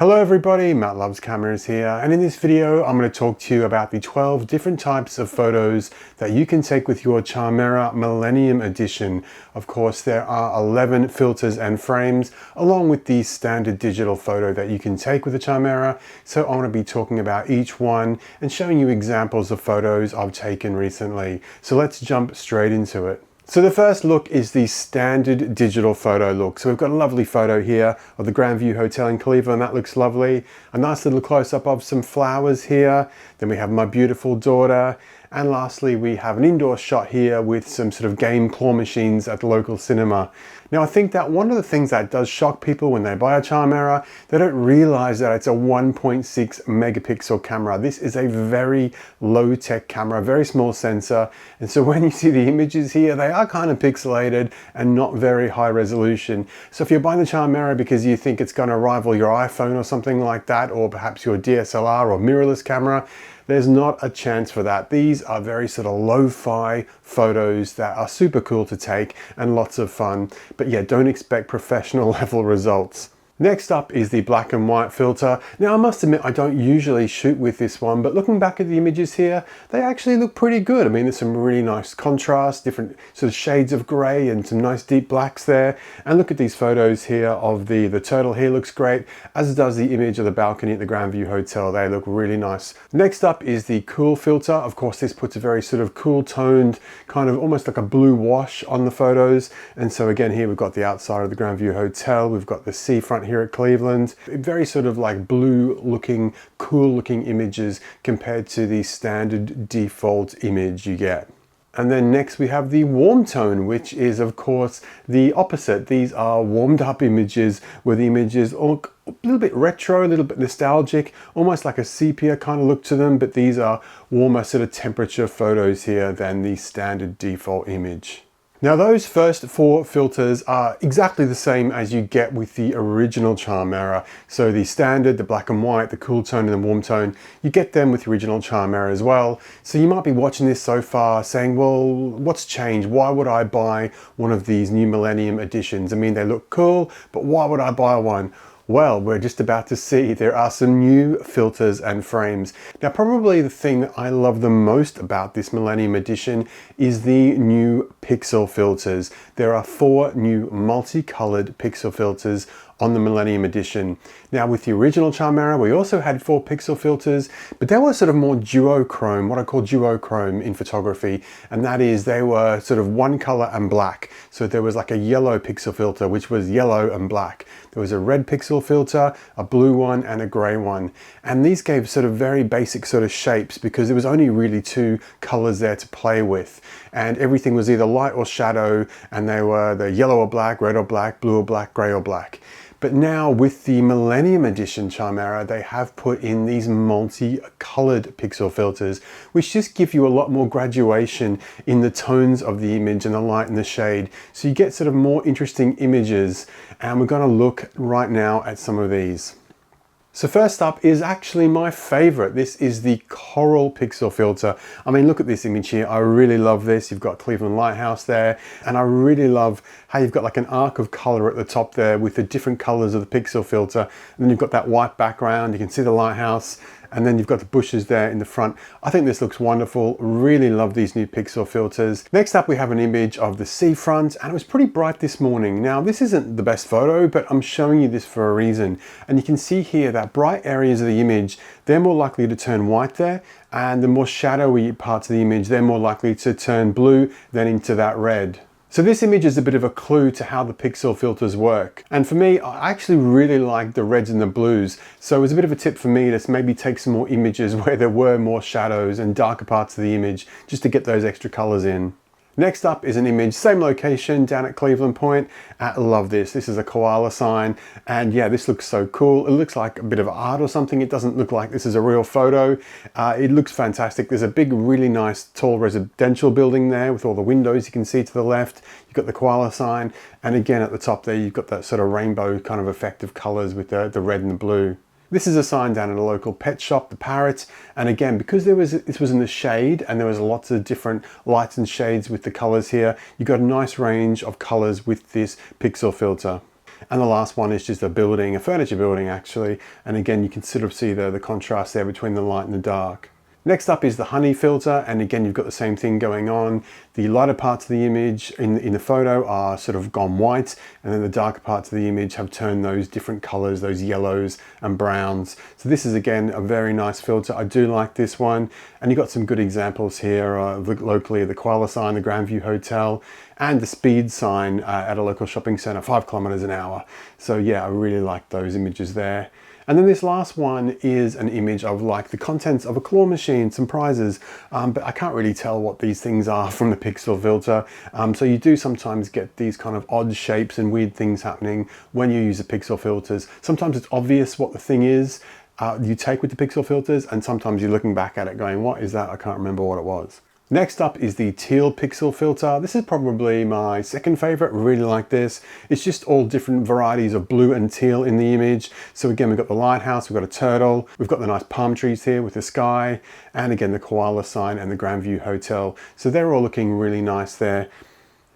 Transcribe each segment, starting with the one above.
Hello everybody, Matt Loves Cameras here, and in this video I'm going to talk to you about the 12 different types of photos that you can take with your Charmera Millennium Edition. Of course, there are 11 filters and frames along with the standard digital photo that you can take with the Charmera, so I want to be talking about each one and showing you examples of photos I've taken recently. So let's jump straight into it. So the first look is the standard digital photo look. So we've got a lovely photo here of the Grandview Hotel in Cleveland. That looks lovely. A nice little close-up of some flowers here. Then we have my beautiful daughter. And lastly, we have an indoor shot here with some sort of game claw machines at the local cinema. Now, I think that one of the things that does shock people when they buy a Charmera, they don't realize that it's a 1.6 megapixel camera. This is a very low-tech camera, very small sensor. And so when you see the images here, they are kind of pixelated and not very high resolution. So if you're buying the Charmera because you think it's going to rival your iPhone or something like that, or perhaps your DSLR or mirrorless camera, there's not a chance for that. These are very sort of lo-fi photos that are super cool to take and lots of fun. But yeah, don't expect professional level results. Next up is the black and white filter. Now I must admit I don't usually shoot with this one, but looking back at the images here, they actually look pretty good. I mean, there's some really nice contrast, different sort of shades of gray and some nice deep blacks there. And look at these photos here of the turtle here, looks great, as does the image of the balcony at the Grandview Hotel. They look really nice. Next up is the cool filter. Of course, this puts a very sort of cool toned, kind of almost like a blue wash on the photos. And so again, here we've got the outside of the Grandview Hotel. We've got the seafront here at Cleveland. Very sort of like blue looking, cool looking images compared to the standard default image you get. And then next we have the warm tone, which is of course the opposite. These are warmed up images where the images look a little bit retro, a little bit nostalgic, almost like a sepia kind of look to them, but these are warmer sort of temperature photos here than the standard default image. Now those first four filters are exactly the same as you get with the original Charmera. So the standard, the black and white, the cool tone and the warm tone, you get them with the original Charmera as well. So you might be watching this so far saying, well, what's changed? Why would I buy one of these new Millennium editions? I mean, they look cool, but why would I buy one? Well, we're just about to see there are some new filters and frames. Now, probably the thing that I love the most about this Millennium Edition is the new pixel filters. There are 4 new multicolored pixel filters on the Millennium Edition. Now with the original Charmera, we also had 4 pixel filters, but they were sort of more duochrome, what I call duochrome in photography, and that is they were sort of one color and black. So there was like a yellow pixel filter, which was yellow and black. There was a red pixel filter, a blue one, and a gray one. And these gave sort of very basic sort of shapes because there was only really 2 colors there to play with. And everything was either light or shadow, and they were the yellow or black, red or black, blue or black, gray or black. But now with the Millennium Edition Charmera, they have put in these multi-colored pixel filters, which just give you a lot more graduation in the tones of the image and the light and the shade. So you get sort of more interesting images. And we're going to look right now at some of these. So first up is actually my favorite. This is the Coral Pixel Filter. I mean, look at this image here. I really love this. You've got Cleveland Lighthouse there. And I really love how you've got like an arc of color at the top there with the different colors of the pixel filter. And then you've got that white background. You can see the lighthouse. And then you've got the bushes there in the front. I think this looks wonderful. Really love these new pixel filters. Next up, we have an image of the seafront, and it was pretty bright this morning. Now, this isn't the best photo, but I'm showing you this for a reason. And you can see here that bright areas of the image, they're more likely to turn white there, and the more shadowy parts of the image, they're more likely to turn blue than into that red. So this image is a bit of a clue to how the pixel filters work. And for me, I actually really like the reds and the blues. So it was a bit of a tip for me to maybe take some more images where there were more shadows and darker parts of the image, just to get those extra colors in. Next up is an image, same location down at Cleveland Point. I love this. This is a koala sign. And yeah, this looks so cool. It looks like a bit of art or something. It doesn't look like this is a real photo. It looks fantastic. There's a big, really nice, tall residential building there with all the windows you can see to the left. You've got the koala sign. And again, at the top there, you've got that sort of rainbow kind of effect of colors with the red and the blue. This is a sign down at a local pet shop, the Parrot. And again, because this was in the shade and there was lots of different lights and shades with the colors here, you got a nice range of colors with this pixel filter. And the last one is just a building, a furniture building actually. And again, you can sort of see the contrast there between the light and the dark. Next up is the honey filter, and again you've got the same thing going on. The lighter parts of the image in the photo are sort of gone white, and then the darker parts of the image have turned those different colors, those yellows and browns. So this is again a very nice filter. I do like this one, and you've got some good examples here locally, the koala sign, the Grandview Hotel, and the speed sign at a local shopping center, 5 kilometers an hour. So yeah, I really like those images there. And then this last one is an image of like the contents of a claw machine, some prizes, but I can't really tell what these things are from the pixel filter. So you do sometimes get these kind of odd shapes and weird things happening when you use the pixel filters. Sometimes it's obvious what the thing is you take with the pixel filters, and sometimes you're looking back at it going, what is that? I can't remember what it was. Next up is the teal pixel filter. This is probably my second favorite. Really like this. It's just all different varieties of blue and teal in the image. So again, we've got the lighthouse, we've got a turtle, we've got the nice palm trees here with the sky, and again, the koala sign and the Grandview Hotel. So they're all looking really nice there.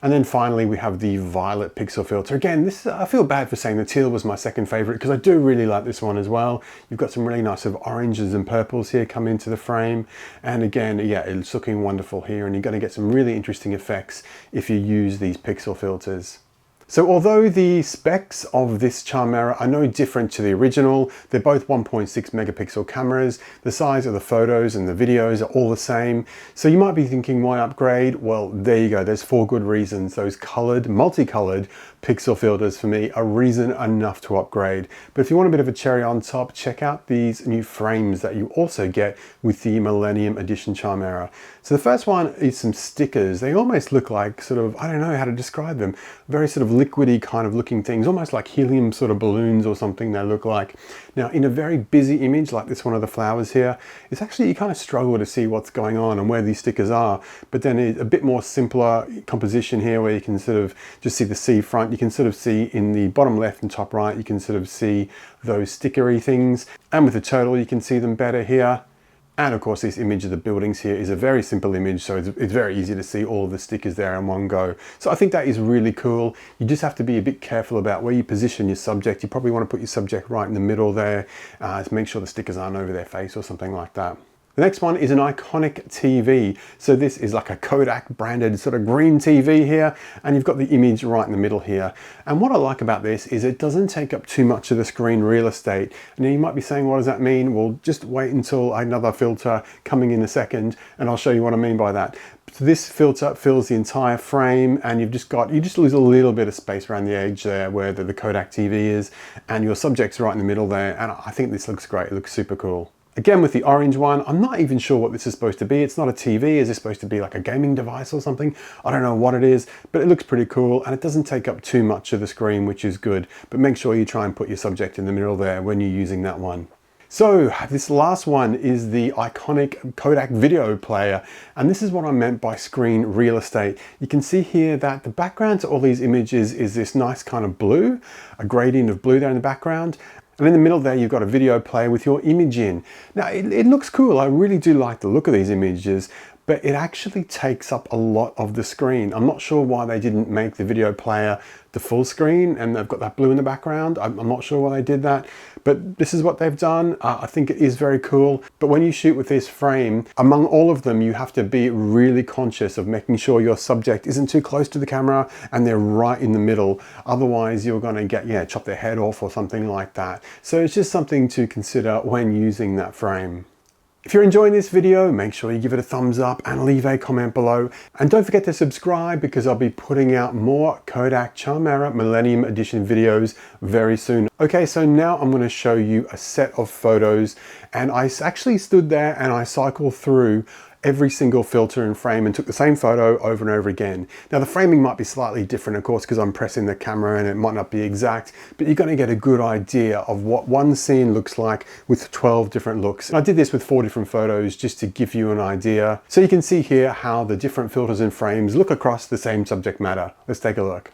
And then finally, we have the violet pixel filter. Again, I feel bad for saying the teal was my second favorite because I do really like this one as well. You've got some really nice sort of oranges and purples here come into the frame. And again, yeah, it's looking wonderful here, and you're going to get some really interesting effects if you use these pixel filters. So although the specs of this Charmera are no different to the original, they're both 1.6 megapixel cameras, the size of the photos and the videos are all the same. So you might be thinking, why upgrade? Well, there you go. There's 4 good reasons. Those colored, multicolored pixel filters for me are reason enough to upgrade. But if you want a bit of a cherry on top, check out these new frames that you also get with the Millennium Edition Charmera. So the first one is some stickers. They almost look like sort of, I don't know how to describe them, very sort of liquidy kind of looking things, almost like helium sort of balloons or something they look like. Now in a very busy image like this one of the flowers here, it's actually, you kind of struggle to see what's going on and where these stickers are. But then a bit more simpler composition here where you can sort of just see the sea front. You can sort of see in the bottom left and top right, you can sort of see those stickery things. And with the turtle, you can see them better here. And of course, this image of the buildings here is a very simple image, so it's very easy to see all of the stickers there in one go. So I think that is really cool. You just have to be a bit careful about where you position your subject. You probably want to put your subject right in the middle there to make sure the stickers aren't over their face or something like that. The next one is an iconic TV. So this is like a Kodak branded sort of green TV here, and you've got the image right in the middle here. And what I like about this is it doesn't take up too much of the screen real estate. Now you might be saying, what does that mean? Well, just wait until another filter coming in a second, and I'll show you what I mean by that. So this filter fills the entire frame, and you just lose a little bit of space around the edge there where the Kodak TV is, and your subject's right in the middle there. And I think this looks great. It looks super cool. Again, with the orange one, I'm not even sure what this is supposed to be. It's not a TV. Is this supposed to be like a gaming device or something? I don't know what it is, but it looks pretty cool, and it doesn't take up too much of the screen, which is good. But make sure you try and put your subject in the middle there when you're using that one. So this last one is the iconic Kodak video player, and this is what I meant by screen real estate. You can see here that the background to all these images is this nice kind of blue, a gradient of blue there in the background. And in the middle there, you've got a video player with your image in. Now, it looks cool. I really do like the look of these images, but it actually takes up a lot of the screen. I'm not sure why they didn't make the video player the full screen and they've got that blue in the background. I'm not sure why they did that, but this is what they've done. I think it is very cool. But when you shoot with this frame, among all of them, you have to be really conscious of making sure your subject isn't too close to the camera and they're right in the middle. Otherwise, you're going to get, chop their head off or something like that. So it's just something to consider when using that frame. If you're enjoying this video, make sure you give it a thumbs up and leave a comment below. And don't forget to subscribe because I'll be putting out more Kodak Charmera Millennium Edition videos very soon. Okay, so now I'm going to show you a set of photos, and I actually stood there and I cycled through every single filter and frame and took the same photo over and over again. Now the framing might be slightly different, of course, because I'm pressing the camera and it might not be exact, but you're going to get a good idea of what one scene looks like with 12 different looks. And I did this with 4 different photos just to give you an idea. So you can see here how the different filters and frames look across the same subject matter. Let's take a look.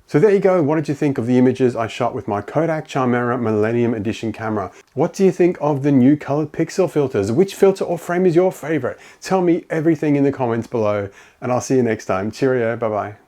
So there you go. What did you think of the images I shot with my Kodak Charmera Millennium Edition camera? What do you think of the new colored pixel filters? Which filter or frame is your favorite? Tell me everything in the comments below, and I'll see you next time. Cheerio. Bye-bye.